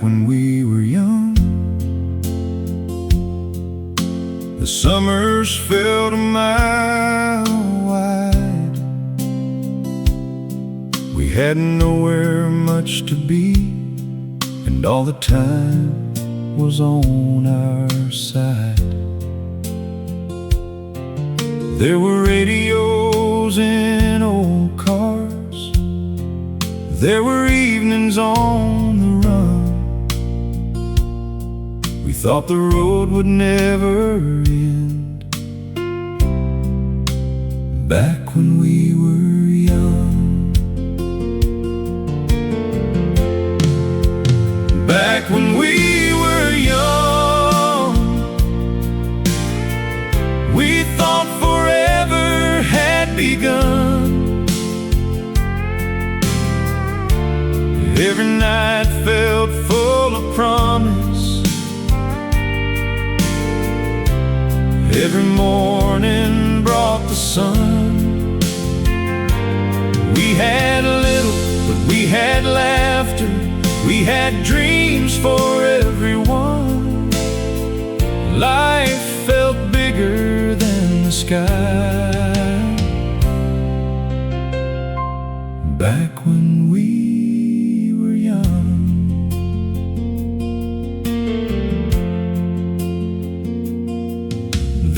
when we were young. The summers felt a mile wide. We had nowhere much to be, and all the time was on our side. There were radios in old cars. There were evenings on the run. We thought the road would never end, back when we were young. Back when we were young, we thought forever had begun. Every night felt full of promise. Every morning brought the sun. We had little, but we had laughter. We had dreams for everyone. Life felt bigger than the sky, back when we were young.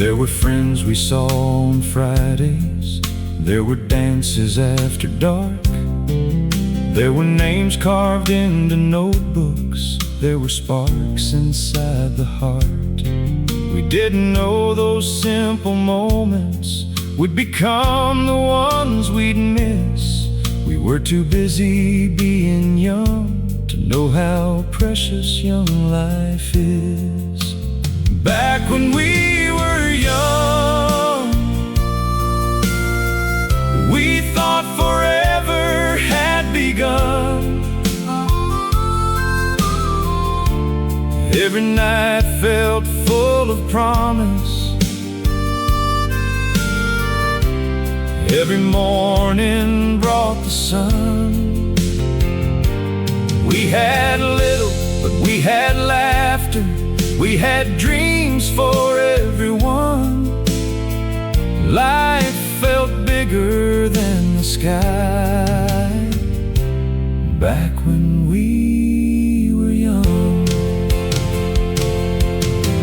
There were friends we saw on Fridays. There were dances after dark. There were names carved into notebooks. There were sparks inside the heart. We didn't know those simple moments would become the ones we'd miss. We were too busy being young to know how precious young life is. Back when we were young, we thought forever had begun. Every night felt full of promise. Every morning brought the sun. We had little, but we had laughter. We had dreams for everyone. Life felt bigger than the sky, back when we were young.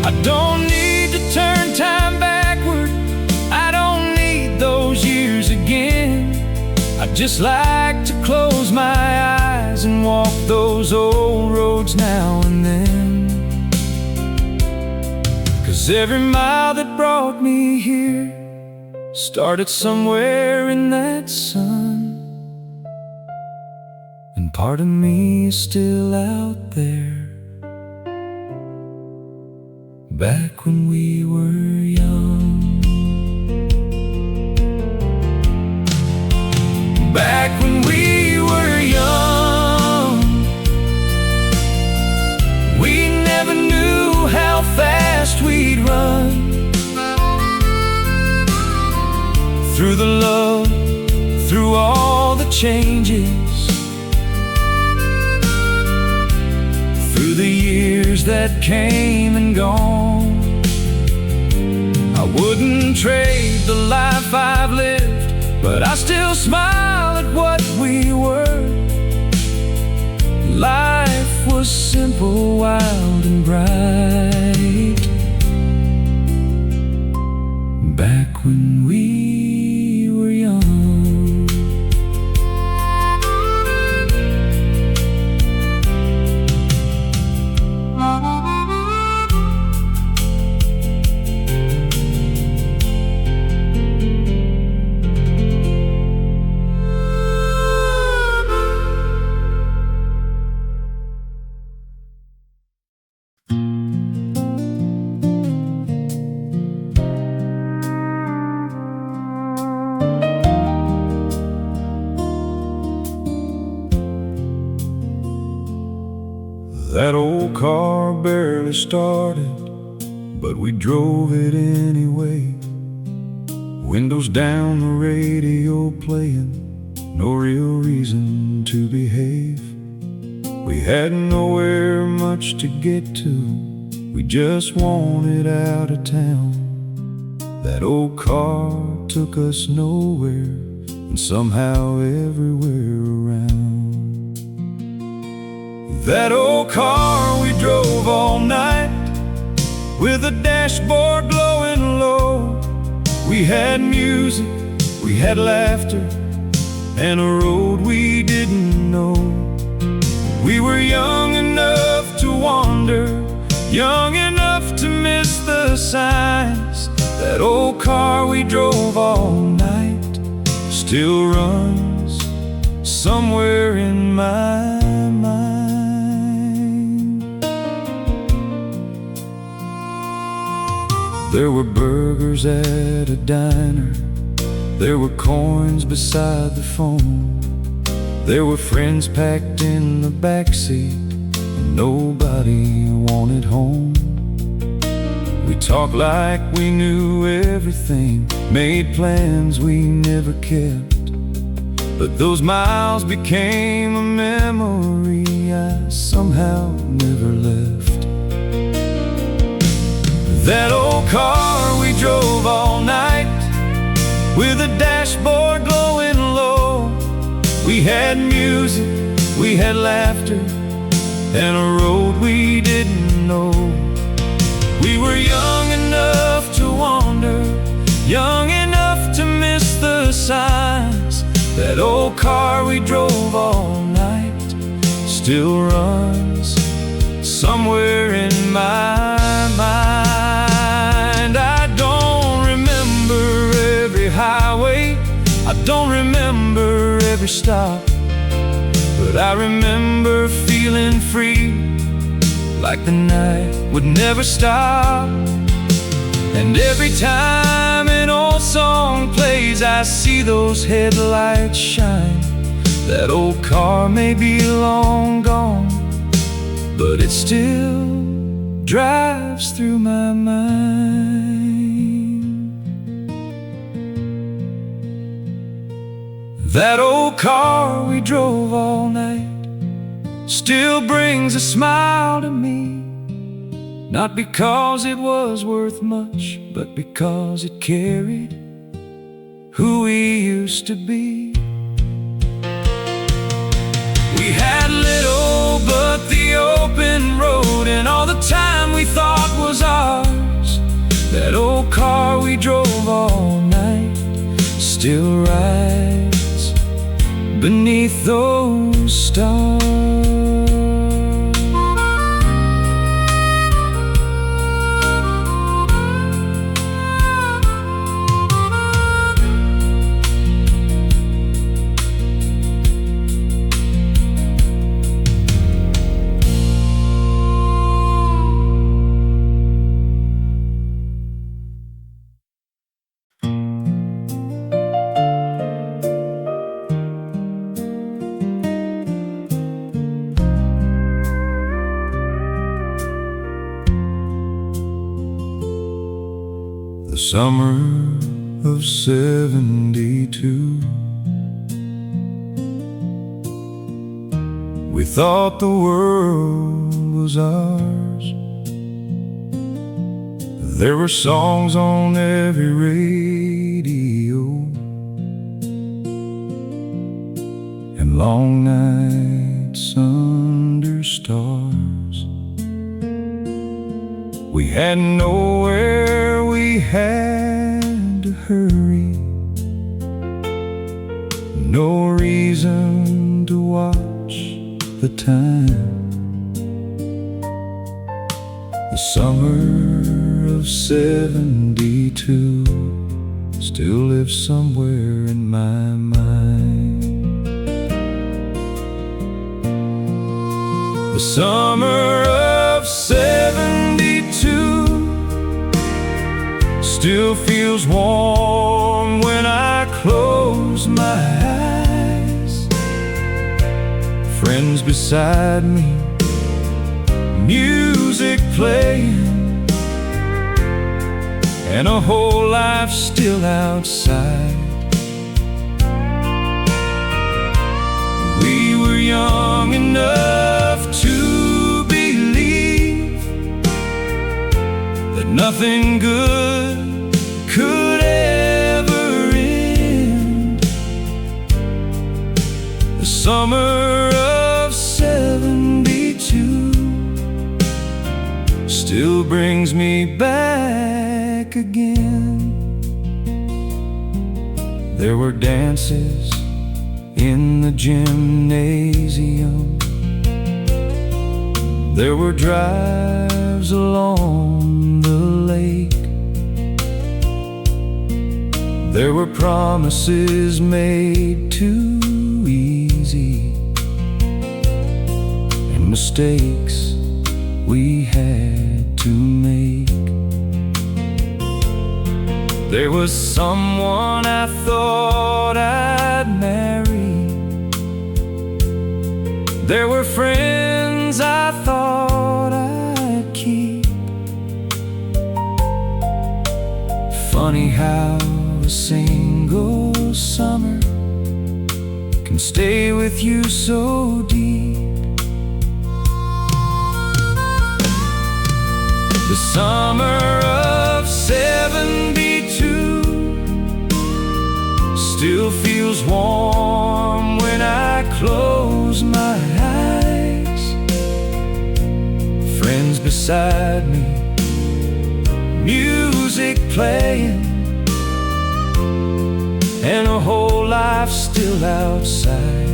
I don't need to turn time backward. I don't need those years again. I'd just like to close my eyes and walk those old roads now and then. 'Cause every mile that brought me here started somewhere in that sun, and part of me is still out there, back when we were young. Back when we were young, we never knew how fast we'd run. Through the love, through all the changes, through the years that came and gone, I wouldn't trade the life I've lived, but I still smile at what we were. Life was simple, wild and bright, back when we were young. That old car barely started, but we drove it anyway. Windows down, the radio playing, no real reason to behave. We had nowhere much to get to, we just wanted out of town. That old car took us nowhere, and somehow everywhere around. That old car we drove all night, with the dashboard glowing low. We had music, we had laughter, and a road we didn't know. We were young enough to wander, young enough to miss the signs. That old car we drove all night still runs somewhere in my mind. There were burgers at a diner, there were coins beside the phone. There were friends packed in the backseat, and nobody wanted home. We talked like we knew everything, made plans we never kept. But those miles became a memory I somehow never left. That old car we drove all night, with the dashboard glowing low. We had music, we had laughter, and a road we didn't know. We were young enough to wander, young enough to miss the signs. That old car we drove all night still runs somewhere in my mind. I don't remember every highway, I don't remember every stop, but I remember feeling free, like the night would never stop. And every time an old song plays, I see those headlights shine. That old car may be long gone, but it still drives through my mind. That old car we drove all night still brings a smile to me, not because it was worth much, but because it carried who we used to be. We had little but the open road, and all the time we thought was ours. That old car we drove all night still rides beneath those stars. Summer of '72, we thought the world was ours. There were songs on every radio, and long nights under stars. We had nowhere we had to hurry, no reason to watch the time. The summer of '72 still lives somewhere in my mind. The summer of '72 still feels warm when I close my eyes. Friends beside me, music playing, and a whole life still outside. We were young enough nothing good could ever end. The summer of '72 still brings me back again. There were dances in the gymnasium. There were drives along the lake. There were promises made too easy, and mistakes we had to make. There was someone I thought I'd marry. There were friends I thought I'd keep. Funny how a single summer can stay with you so deep. The summer of '72 still feels warm when I close my eyes. Friends beside me, music playing, and a whole life still outside.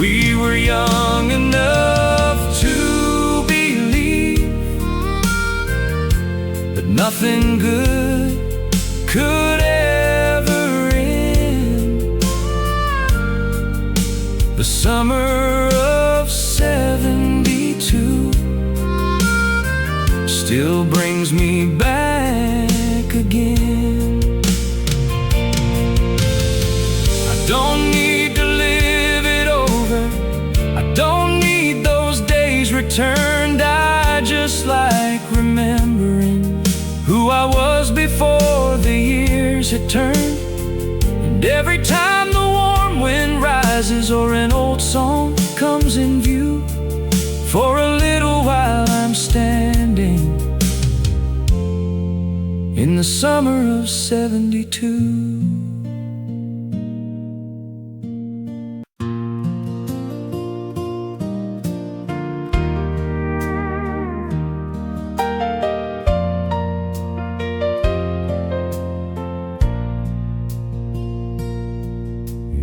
We were young enough to believe that nothing good could ever end. The summer of '72 still brings me back again. I don't need to live it over. I don't need those days returned. I just like remembering who I was before the years had turned. And every time the warm wind rises or an old song comes in view, for a little while I'm standing in the summer of '72.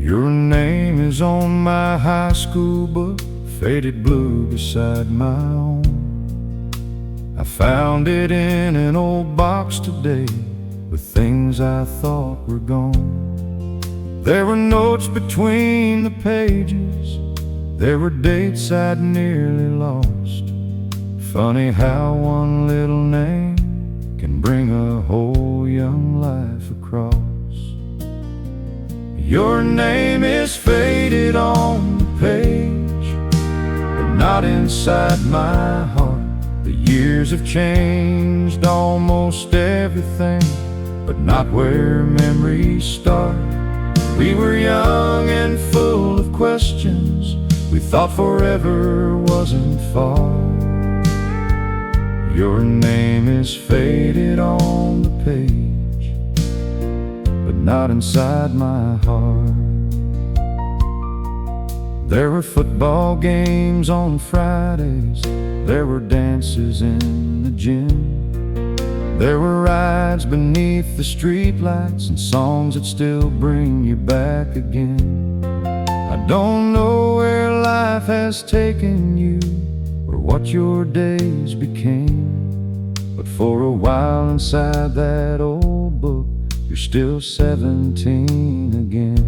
Your name is on my high school book, faded blue beside my own. I found it in an old box today with things I thought were gone. There were notes between the pages, there were dates I'd nearly lost. Funny how one little name can bring a whole young life across. Your name is faded on the page, but not inside my heart. The years have changed almost everything, but not where memories start. We were young and full of questions. We thought forever wasn't far. Your name is faded on the page, but not inside my heart. There were football games on Fridays, there were dances in the gym, there were rides beneath the streetlights and songs that still bring you back again. I don't know where life has taken you or what your days became, but for a while inside that old book you're still 17 again.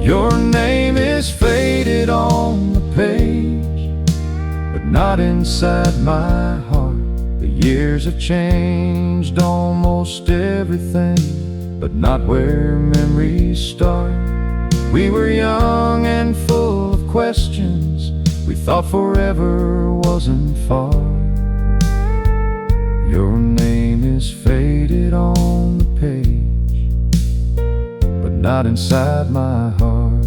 Your name is faded on the page, but not inside my heart. The years have changed almost everything, but not where memories start. We were young and full of questions. We thought forever wasn't far. Your name is faded on the page, but not inside my heart.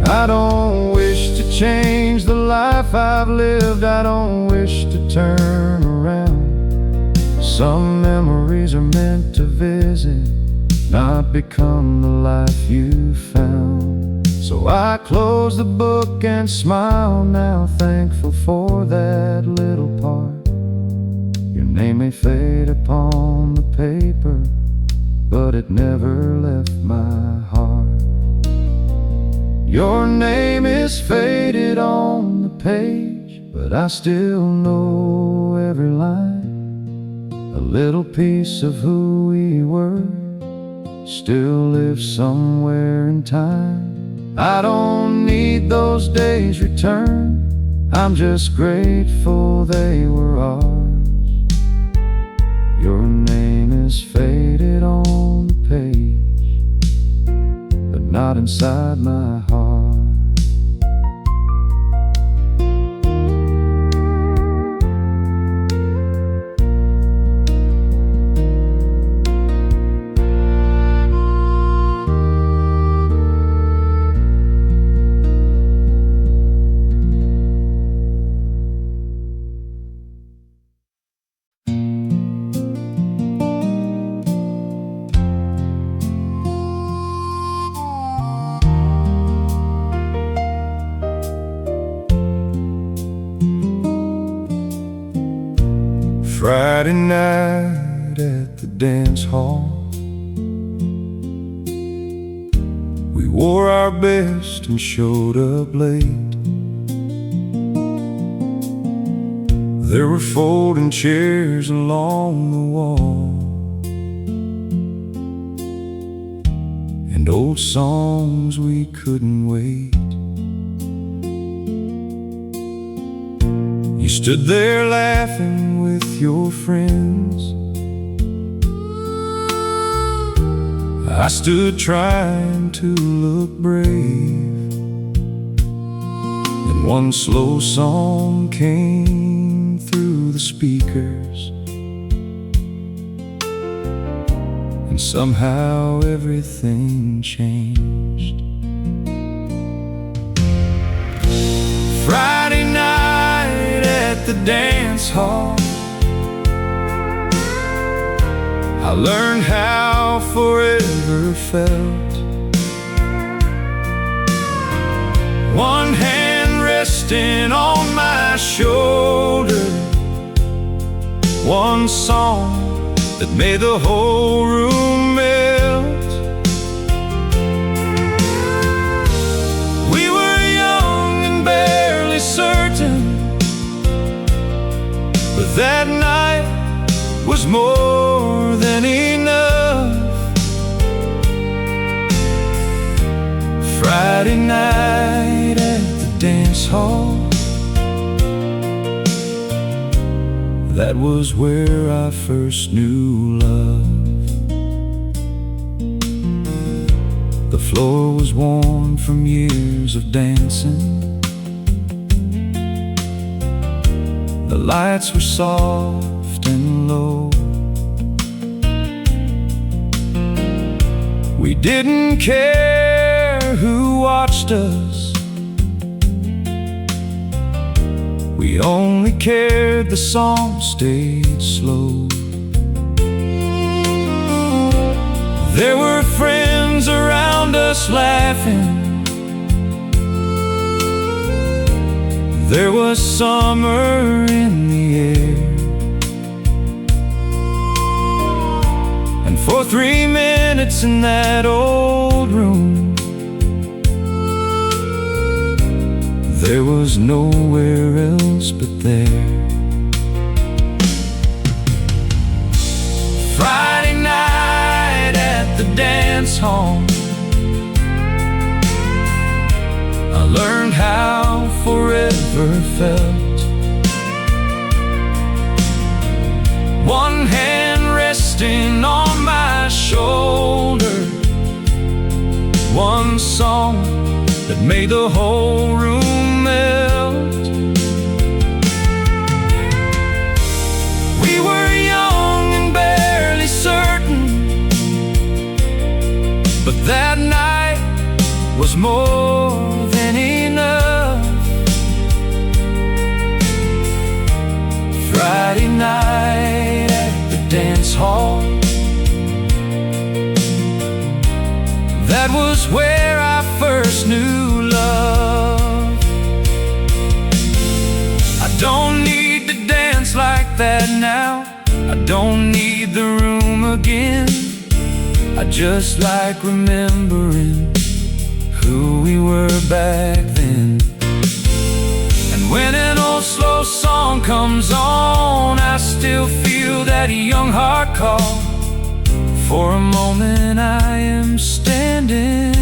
I don't wish to change the I've lived, I don't wish to turn around. Some memories are meant to visit, not become the life you found. So I close the book and smile now, thankful for that little part. Your name may fade upon the paper, but it never left my heart. Your name is faded on the page, but I still know every line. A little piece of who we were still lives somewhere in time. I don't need those days returned, I'm just grateful they were ours. Your name is faded on the page, but not inside my heart. Friday night at the dance hall, we wore our best and showed up late. There were folding chairs along the wall, and old songs we couldn't wait. You stood there laughing with your friends, I stood trying to look brave. Then one slow song came through the speakers, and somehow everything changed. Friday night at the dance hall, I learned how forever felt. One hand resting on my shoulder, one song that made the whole room melt. We were young and barely certain, but that night was more than enough. Friday night at the dance hall, that was where I first knew love. The floor was worn from years of dancing, the lights were soft and low. We didn't care who watched us, we only cared the song stayed slow. There were friends around us laughing, there was summer in the air. And for 3 minutes in that old room, there was nowhere else but there. Friday night at the dance hall, I learned how forever felt. One hand resting on my shoulder, one song that made the whole room melt. We were young and barely certain, but that night was more than enough. don't need the room again. I just like remembering who we were back then. And when an old slow song comes on, I still feel that young heart call. For a moment I am standing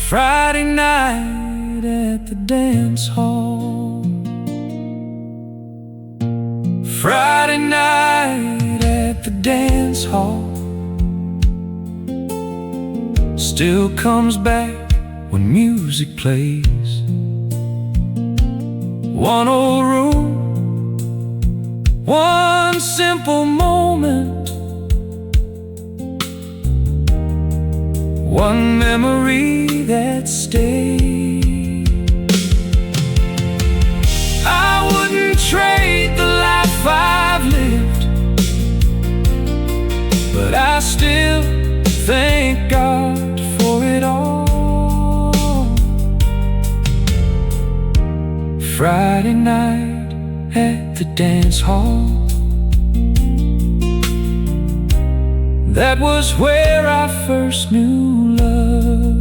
Friday night at the dance hall. Friday night at the dance hall still comes back when music plays. One old room, one simple moment, one memory that stays. I wouldn't trade the life I've lived, but I still thank God for it all. Friday night at the dance hall, that was where I first knew love.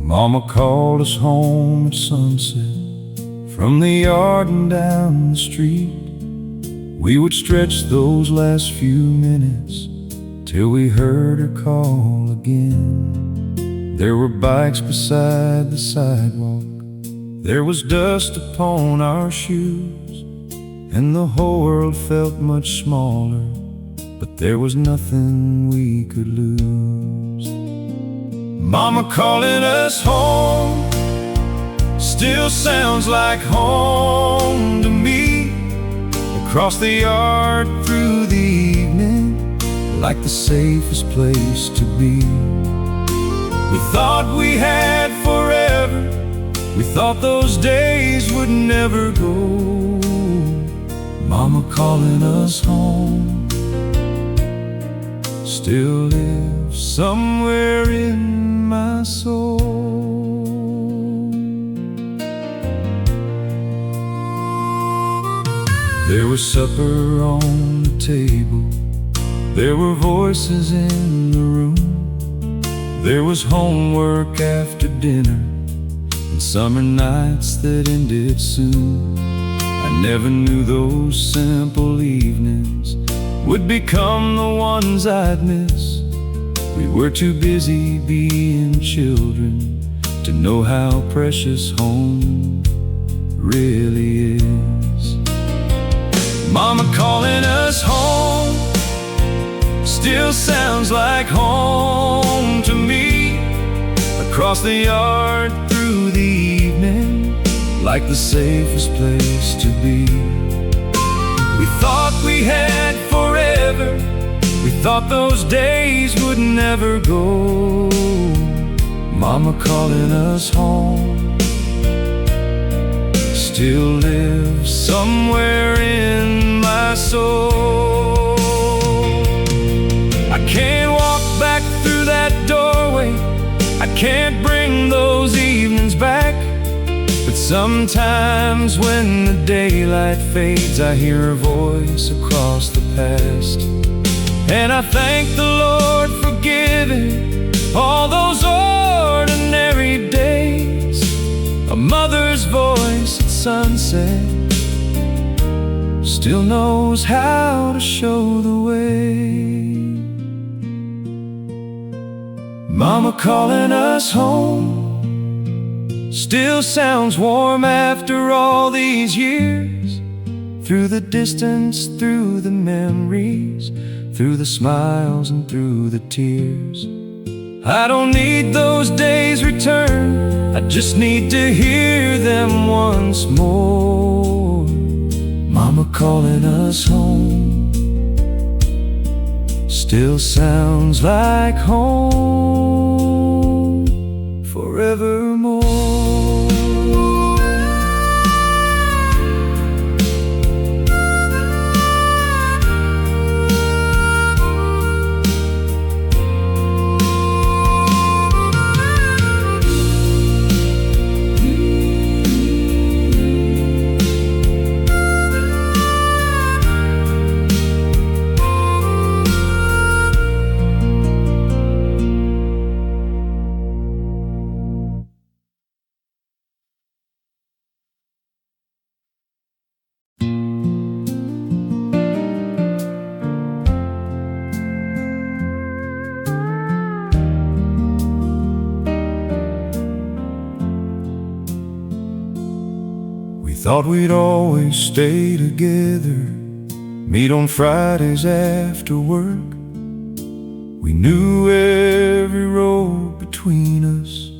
Mama called us home at sunset from the yard and down the street. We would stretch those last few minutes till we heard her call again. There were bikes beside the sidewalk, there was dust upon our shoes, and the whole world felt much smaller, but there was nothing we could lose. Mama calling us home still sounds like home to me. Across the yard through the evening, like the safest place to be. We thought we had forever, we thought those days would never go. Mama calling us home still lives somewhere in my soul. There was supper on the table, there were voices in the room, there was homework after dinner, and summer nights that ended soon. I never knew those simple evenings would become the ones I'd miss. We were too busy being children to know how precious home really is. Mama calling us home still sounds like home to me. Across the yard through the evening, like the safest place to be. We thought we had forever, we thought those days would never go. Mama calling us home still lives somewhere in my soul. I can't walk back through that doorway, I can't bring those evenings back, but sometimes when the daylight fades, I hear her voice across the past. And I thank the Lord for giving all those ordinary days. A mother's voice at sunset still knows how to show the way. Mama calling us home still sounds warm after all these years. Through the distance, through the memories, through the smiles and through the tears, I don't need those days return, I just need to hear them once more. Mama calling us home still sounds like home forevermore. Thought we'd always stay together, meet on Fridays after work. We knew every road between us,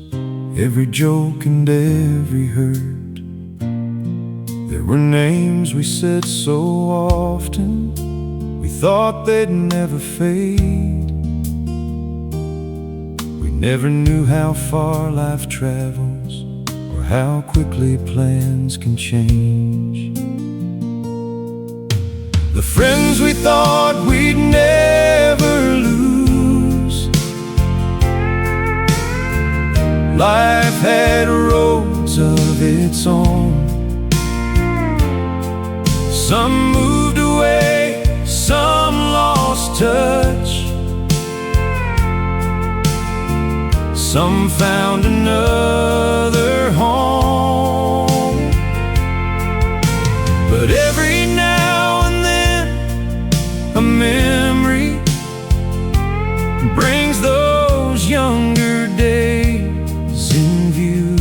every joke and every hurt. There were names we said so often, we thought they'd never fade. We never knew how far life travels, how quickly plans can change. The friends we thought we'd never lose, life had roads of its own. Some moved away, some lost touch, some found another home. But every now and then a memory brings those younger days in view.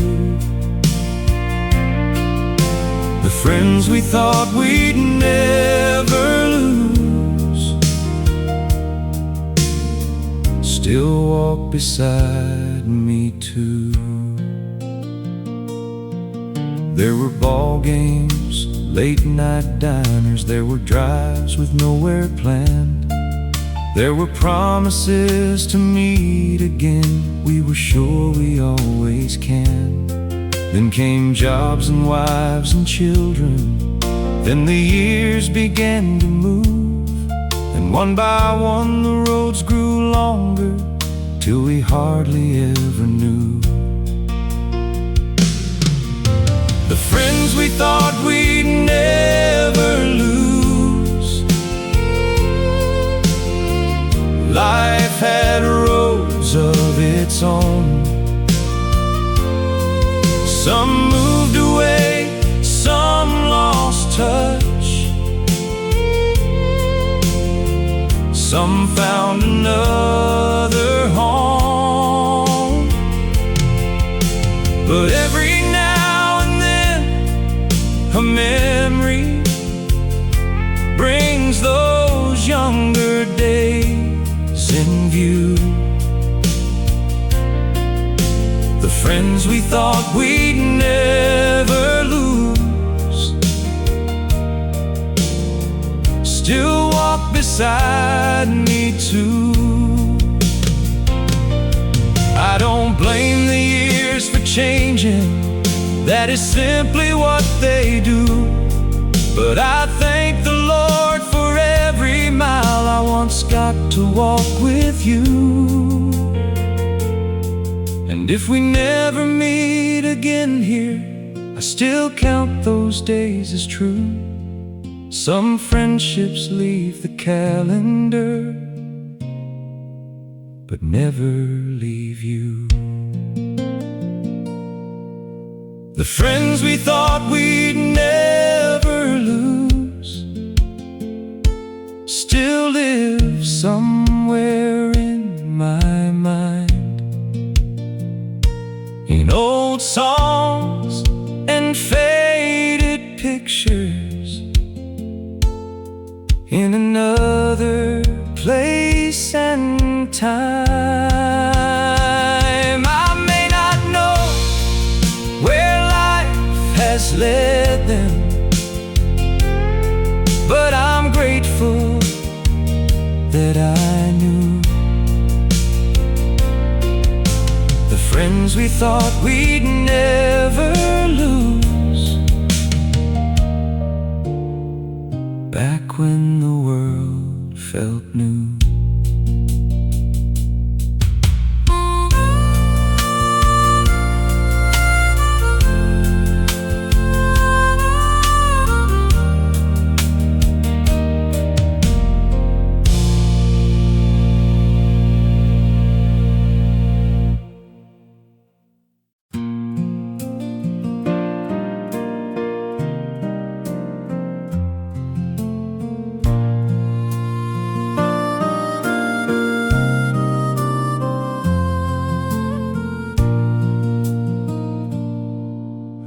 The friends we thought we'd never lose still walk beside me too. There were ball games, late night diners, there were drives with nowhere planned. There were promises to meet again, we were sure we always can. Then came jobs and wives and children, then the years began to move, and one by one the roads grew longer till we hardly ever knew. The friends we thought we'd never lose, life had roads of its own. Some moved away, some lost touch, some found another home. But every now and then a memory brings those younger days in view. The friends we thought we'd never lose still walk beside me too. I don't blame the years for changing, that is simply what they do. But I thank the Lord for every mile I once got to walk with you. And if we never meet again here, I still count those days as true. Some friendships leave the calendar, but never leave you. The friends we thought we'd never lose still live somewhere in my mind, in old songs and faded pictures, in another place and time. but I'm grateful that I knew the friends we thought we'd never lose, back when the world felt new.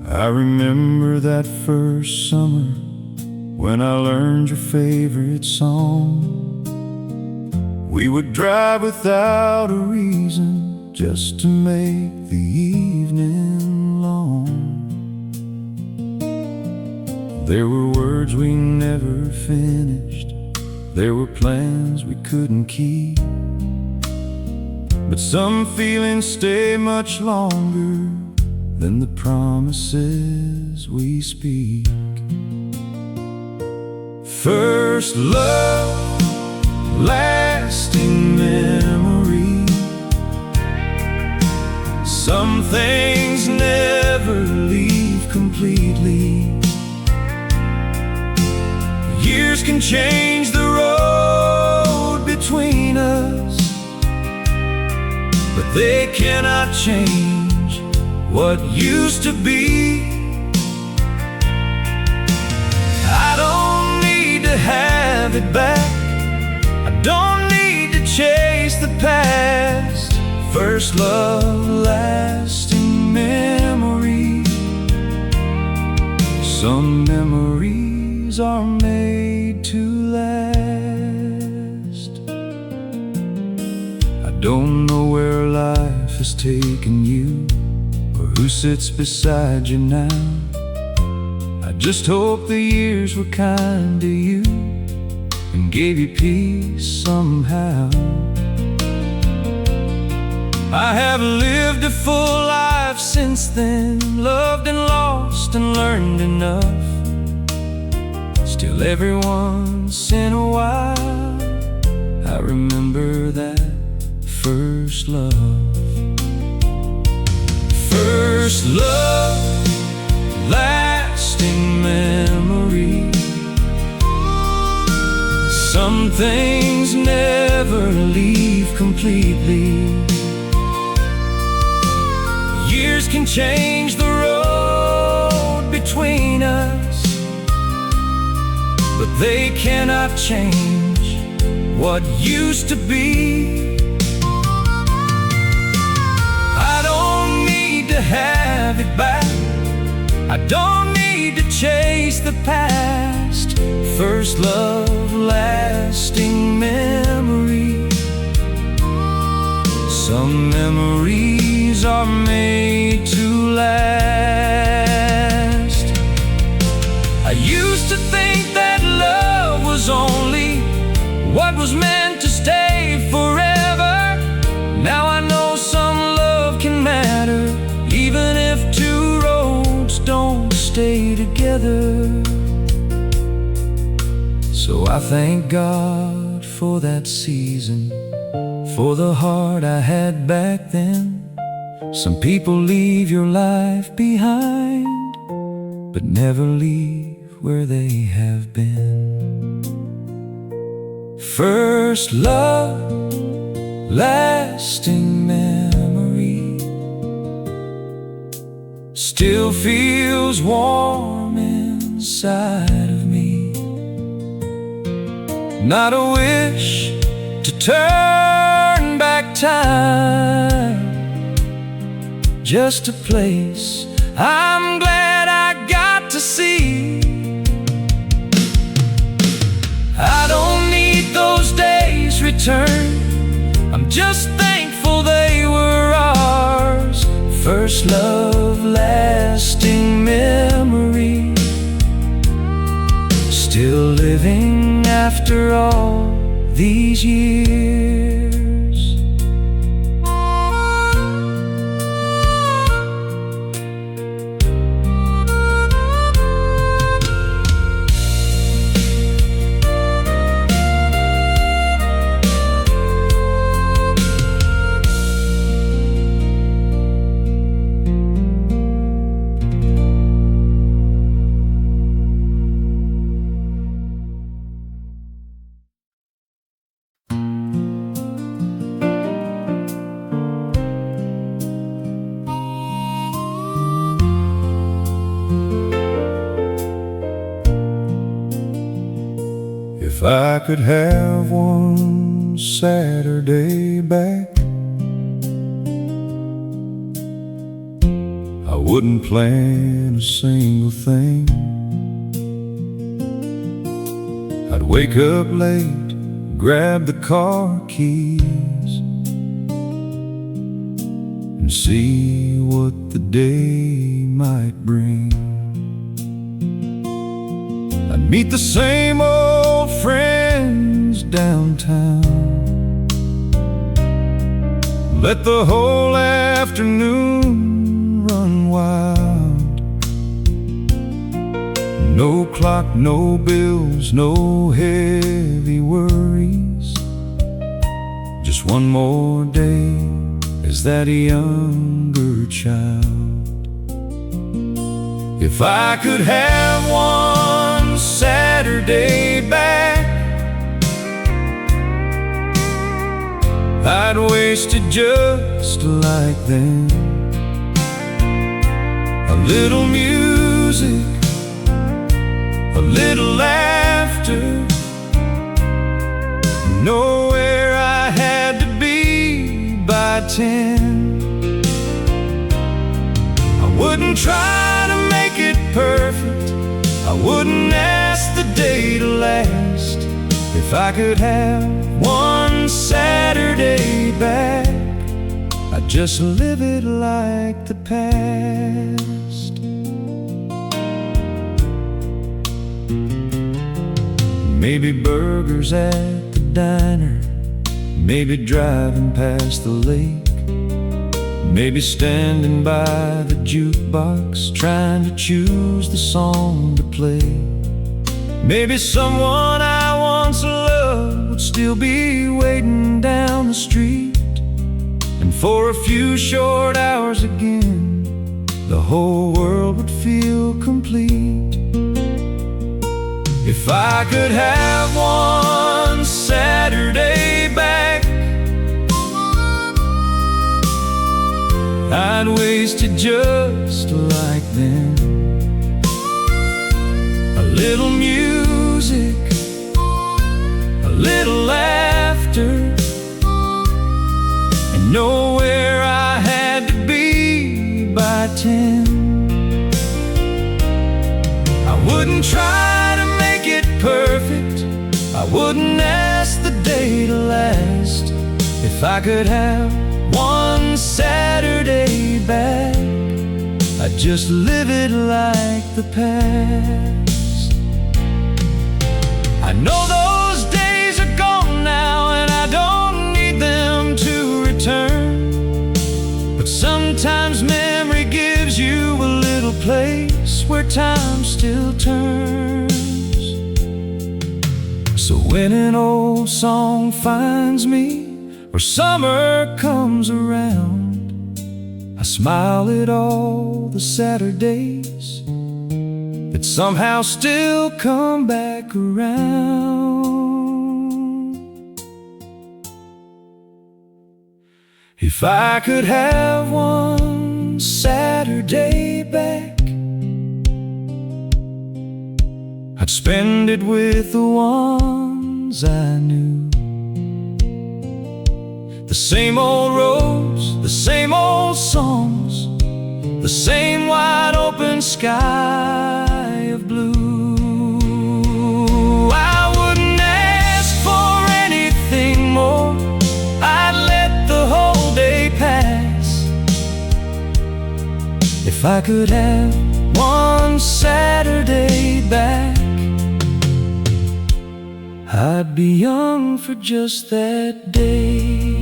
I remember that first summer when I learned your favorite song. We would drive without a reason just to make the evening long. There were words we never finished, there were plans we couldn't keep, but some feelings stay much longer than the promises we speak. First love, lasting memory. Some things never leave completely. Years can change the road between us, but they cannot change what used to be. I don't need to have it back, I don't need to chase the past. First love, lasting memory. Some memories are made to last. I don't know where life has taken you, who sits beside you now. I just hope the years were kind to you and gave you peace somehow. I have lived a full life since then, loved and lost and learned enough. Still every once in a while I remember that first love. First love, lasting memory. Some things never leave completely. Years can change the road between us, but they cannot change what used to be. To have it back, I don't need to chase the past. First love, lasting memory. Some memories are made to last. I used to think that love was only what was meant to stay forever. Now I know some love can matter, even if two roads don't stay together. So I thank God for that season, for the heart I had back then. Some people leave your life behind, but never leave where they have been. First love, lasting memory. Still feels warm inside of me. Not a wish to turn back time, just a place I'm glad I got to see. I don't need those days returned, I'm just thankful they were ours. First love, lasting memory. Still living after all these years. If I could have one Saturday back, I wouldn't plan a single thing. I'd wake up late, grab the car keys, and see what the day might bring. I'd meet the same old friends downtown, let the whole afternoon run wild. No clock, no bills, no heavy worries, just one more day as that younger child. If I could have one Saturday back, I'd waste it just like then. A little music, a little laughter, know where I had to be by 10. I wouldn't try to make it perfect, I wouldn't ask the day to last. If I could have one Saturday back, I'd just live it like the past. Maybe burgers at the diner, maybe driving past the lake, maybe standing by the jukebox trying to choose the song to play. Maybe someone I once loved would still be waiting down the street, and for a few short hours again, the whole world would feel complete. If I could have one Saturday back, I'd waste it just like then. A little music, a little laughter, and know where I had to be by 10. I wouldn't try to make it perfect, I wouldn't ask the day to last. If I could have one Saturday back, I'd just live it like the past. I know those days are gone now, and I don't need them to return, but sometimes memory gives you a little place where time still turns. So when an old song finds me, or summer comes around, I smile at all the Saturdays that somehow still come back around. If I could have one Saturday back, I'd spend it with the ones I knew. The same old roads, the same old songs, the same wide open sky of blue. I wouldn't ask for anything more, I'd let the whole day pass. If I could have one Saturday back, I'd be young for just that day.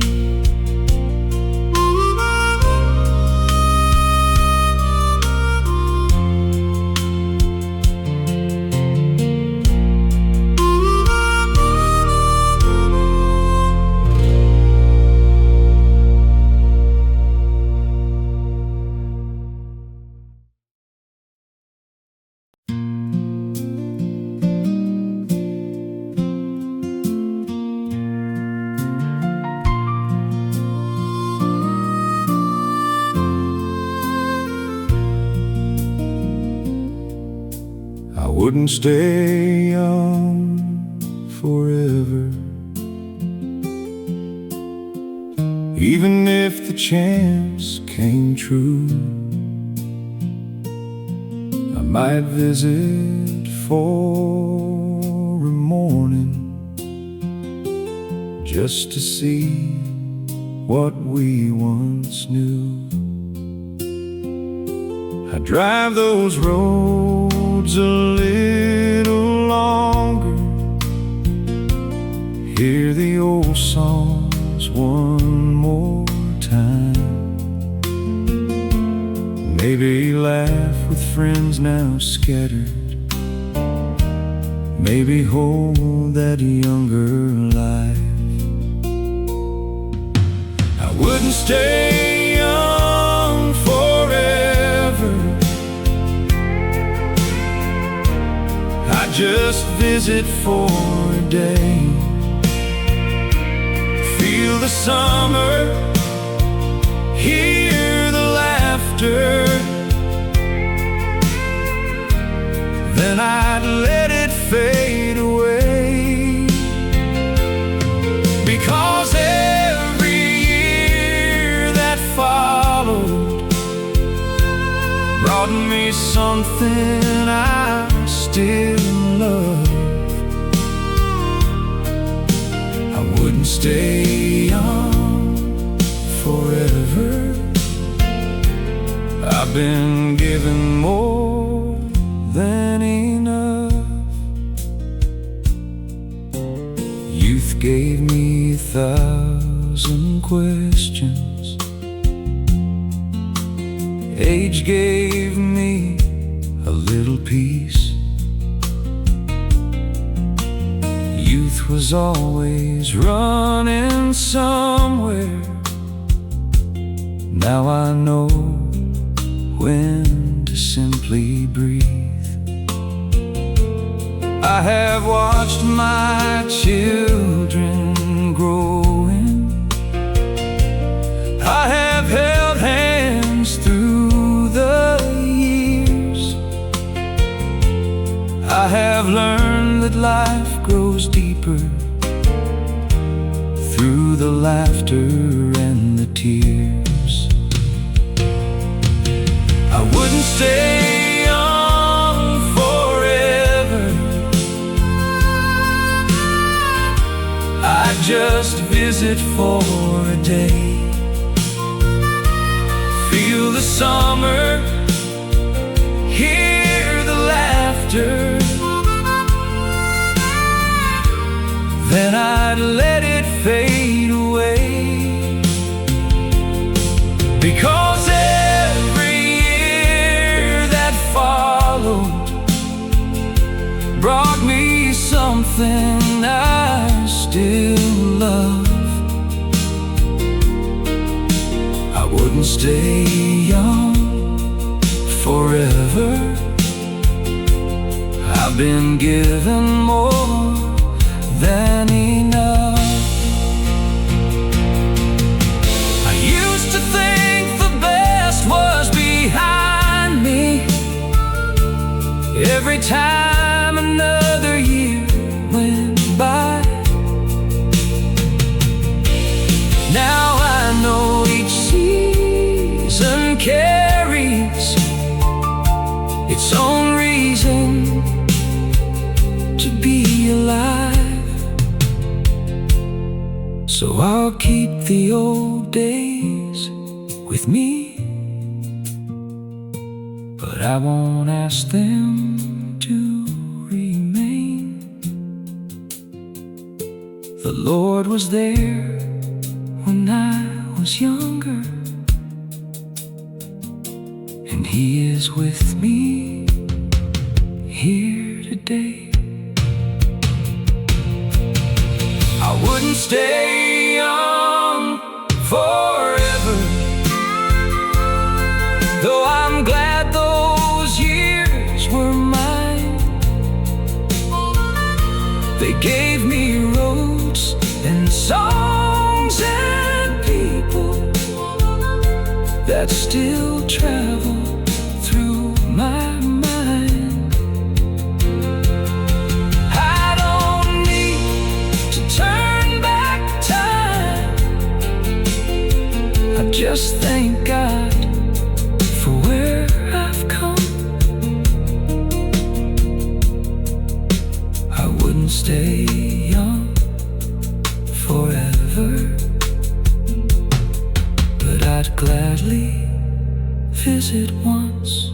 I wouldn't stay young forever, even if the chance came true. I might visit for a morning just to see what we once knew. I'd drive those roads a little longer, hear the old songs one more time, maybe laugh with friends now scattered, maybe hold that younger life. I wouldn't stay young forever, I'd just visit for a day, feel the summer, hear the laughter, then I'd let it fade away. Because every year that followed brought me something I still love. I wouldn't stay young forever, I've been given more than enough. Youth gave me 1,000 questions, age gave me a little peace. Youth was always running somewhere, now I know when to simply breathe. I have watched my children growing, I have held hands through the years, I have learned that life grows deeper through the laughter and the tears. I wouldn't stay young forever, I'd just visit for a day, feel the summer, hear the laughter, then I'd let it fade away. Because every year that followed brought me something I still love. I wouldn't stay young forever, I've been given more than enough. I used to think the best was behind me, every time another year went by. Now I know each season carries its own reason to be alive. So I'll keep the old days with me, but I won't ask them to remain. Lord was there when I was younger, and He is with me here today. I wouldn't stay young forever, though I'm glad those years were mine. They gave me roads and songs and people that still travel through my mind. I don't need to turn back time. I just thank God for where I've come. I wouldn't stay young forever, but I'd gladly visit once.